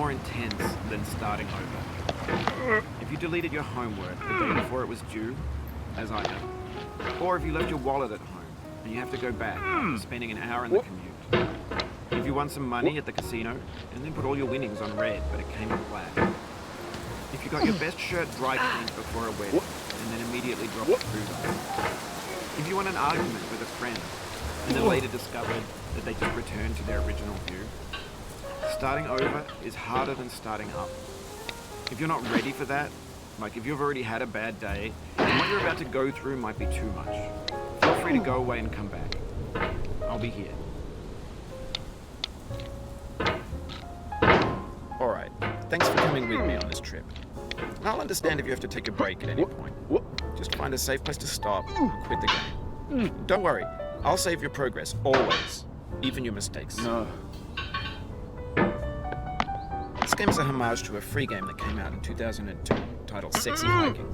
more intense than starting over. If you deleted your homework the day before it was due, as I have, or if you left your wallet at home and you have to go back after spending an hour in the commute. If you won some money at the casino and then put all your winnings on red but it came in black. If you got your best shirt dry cleaned before a wedding and then immediately dropped the food on it. If you won an argument with a friend and then later discovered that they just returned to their original view. Starting over is harder than starting up. If you're not ready for that, like if you've already had a bad day, and what you're about to go through might be too much, feel free to go away and come back. I'll be here. Alright, thanks for coming with me on this trip. I'll understand if you have to take a break at any point. Just find a safe place to stop and quit the game. Don't worry, I'll save your progress, always. Even your mistakes. No. This game is a homage to a free game that came out in 2002, titled Sexy Hiking.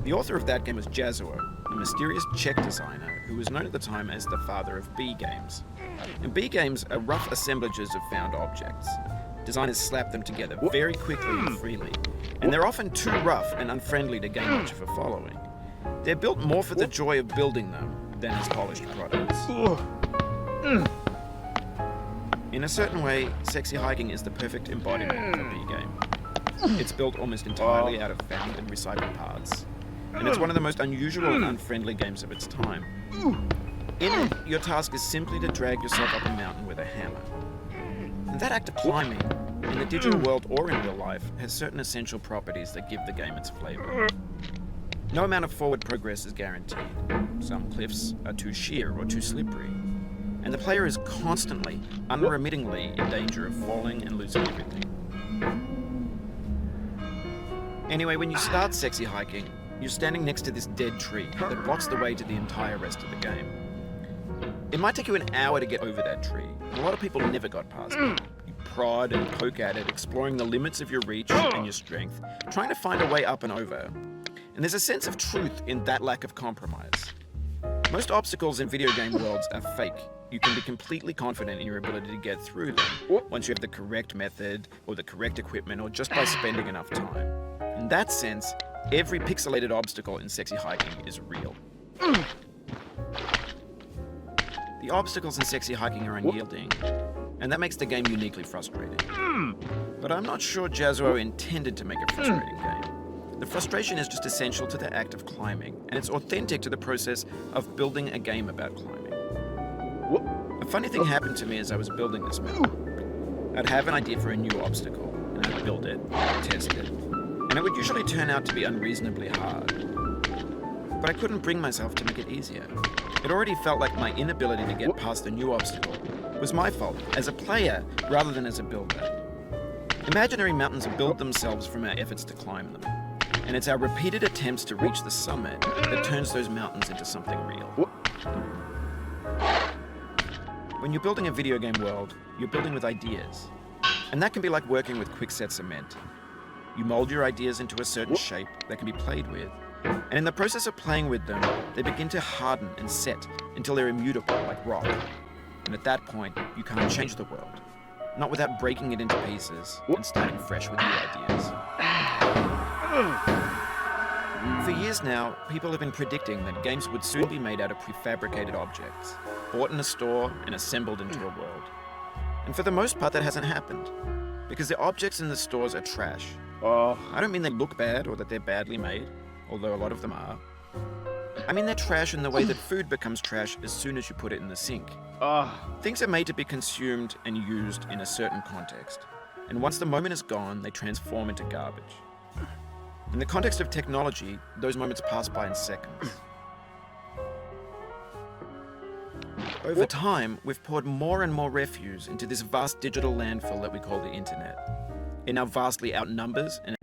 The author of that game was Jazzuo, a mysterious Czech designer who was known at the time as the father of B games. And B games are rough assemblages of found objects. Designers slap them together very quickly and freely, and they're often too rough and unfriendly to gain much of a following. They're built more for the joy of building them than as polished products. In a certain way, Sexy Hiking is the perfect embodiment of a B game. It's built almost entirely out of found and recycled parts, and it's one of the most unusual and unfriendly games of its time. In it, your task is simply to drag yourself up a mountain with a hammer. And that act of climbing, in the digital world or in real life, has certain essential properties that give the game its flavor. No amount of forward progress is guaranteed. Some cliffs are too sheer or too slippery, and the player is constantly, unremittingly in danger of falling and losing everything. Anyway, when you start Sexy Hiking, you're standing next to this dead tree that blocks the way to the entire rest of the game. It might take you an hour to get over that tree, and a lot of people never got past it. You prod and poke at it, exploring the limits of your reach and your strength, trying to find a way up and over. And there's a sense of truth in that lack of compromise. Most obstacles in video game worlds are fake. You can be completely confident in your ability to get through them once you have the correct method or the correct equipment or just by spending enough time. In that sense, every pixelated obstacle in Sexy Hiking is real. The obstacles in Sexy Hiking are unyielding, and that makes the game uniquely frustrating. But I'm not sure Jazzuo intended to make a frustrating game. The frustration is just essential to the act of climbing, and it's authentic to the process of building a game about climbing. A funny thing happened to me as I was building this mountain. I'd have an idea for a new obstacle, and I'd build it, test it, and it would usually turn out to be unreasonably hard. But I couldn't bring myself to make it easier. It already felt like my inability to get past the new obstacle was my fault as a player rather than as a builder. Imaginary mountains build themselves from our efforts to climb them, and it's our repeated attempts to reach the summit that turns those mountains into something real. When you're building a video game world, you're building with ideas, and that can be like working with quickset cement. You mold your ideas into a certain shape that can be played with, and in the process of playing with them, they begin to harden and set until they're immutable like rock. And at that point, you can't change the world, not without breaking it into pieces and starting fresh with new ideas. For years now, people have been predicting that games would soon be made out of prefabricated objects, bought in a store and assembled into a world. And for the most part, that hasn't happened, because the objects in the stores are trash. I don't mean they look bad or that they're badly made, although a lot of them are. I mean they're trash in the way that food becomes trash as soon as you put it in the sink. Things are made to be consumed and used in a certain context, and once the moment is gone, they transform into garbage. In the context of technology, those moments pass by in seconds. Over time, we've poured more and more refuse into this vast digital landfill that we call the internet. It now vastly outnumbers and